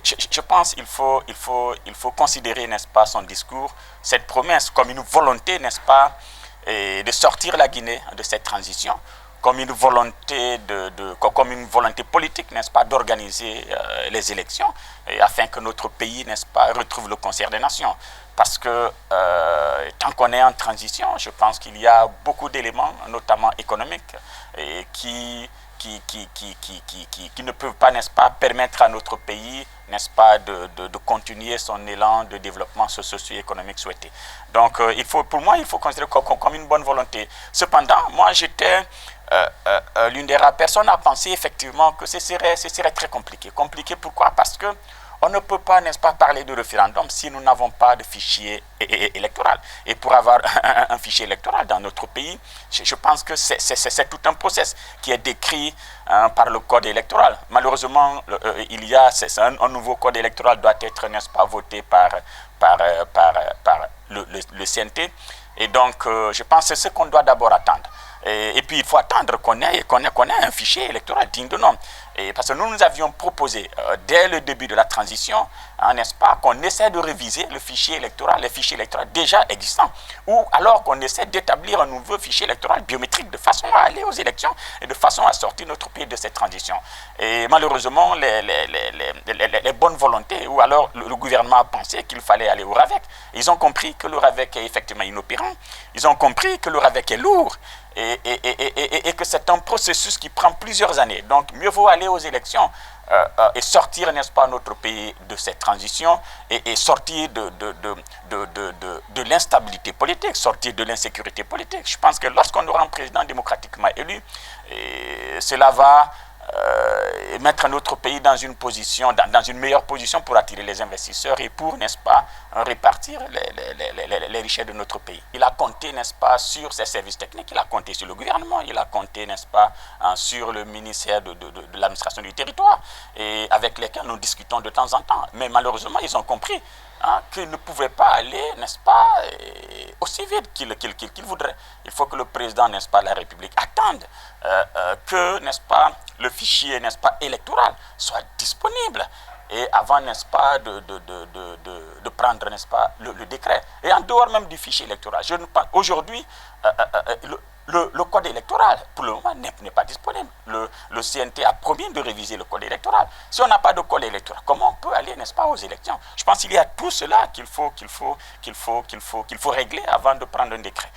je pense qu'il faut considérer, n'est-ce pas, son discours, cette promesse, comme une volonté, n'est-ce pas, de sortir la Guinée de cette transition, comme une volonté comme une volonté politique, n'est-ce pas, d'organiser les élections, afin que notre pays, n'est-ce pas, retrouve le concert des nations. Parce que tant qu'on est en transition, je pense qu'il y a beaucoup d'éléments, notamment économiques, qui ne peuvent pas, n'est-ce pas, permettre à notre pays, n'est-ce pas, de continuer son élan de développement socio-économique souhaité. Donc, pour moi, il faut considérer comme une bonne volonté. Cependant, moi, j'étais l'une des rares personnes à penser effectivement que ce serait très compliqué. Compliqué pourquoi? Parce que on ne peut pas, n'est-ce pas, parler de référendum si nous n'avons pas de fichier électoral. Et pour avoir un fichier électoral dans notre pays, je pense que c'est tout un process qui est décrit par le code électoral. Malheureusement, un nouveau code électoral doit être, n'est-ce pas, voté par le CNT. Et donc, je pense que c'est ce qu'on doit d'abord attendre. Et puis, il faut attendre qu'on ait un fichier électoral digne de nom. Parce que nous avions proposé, dès le début de la transition, n'est-ce pas, qu'on essaie de réviser les fichiers électoraux déjà existants, ou alors qu'on essaie d'établir un nouveau fichier électoral biométrique de façon à aller aux élections et de façon à sortir notre pays de cette transition. Et malheureusement, les bonnes volontés, ou alors le gouvernement a pensé qu'il fallait aller au RAVEC. Ils ont compris que le RAVEC est effectivement inopérant. Ils ont compris que le RAVEC est lourd. Et que c'est un processus qui prend plusieurs années. Donc, mieux vaut aller aux élections et sortir, n'est-ce pas, notre pays de cette transition et sortir de l'instabilité politique, sortir de l'insécurité politique. Je pense que lorsqu'on aura un président démocratiquement élu, cela va mettre notre pays dans une meilleure position pour attirer les investisseurs et pour, n'est-ce pas, répartir les richesses de notre pays. Il a compté, n'est-ce pas, sur ses services techniques, il a compté sur le gouvernement, il a compté, n'est-ce pas, sur le ministère de l'administration du territoire, et avec lesquels nous discutons de temps en temps. Mais malheureusement, ils ont compris qu'ils ne pouvaient pas aller, n'est-ce pas, aussi vite qu'ils voudraient. Il faut que le président, n'est-ce pas, de la République attende que, n'est-ce pas, le fichier, n'est-ce pas, électoral soit disponible et avant, n'est-ce pas, de prendre, n'est-ce pas, le décret. Et en dehors même du fichier électoral, aujourd'hui, le code électoral, pour le moment, n'est pas disponible. Le CNT a promis de réviser le code électoral. Si on n'a pas de code électoral, comment on peut aller, n'est-ce pas, aux élections? Je pense qu'il y a tout cela qu'il faut régler avant de prendre un décret.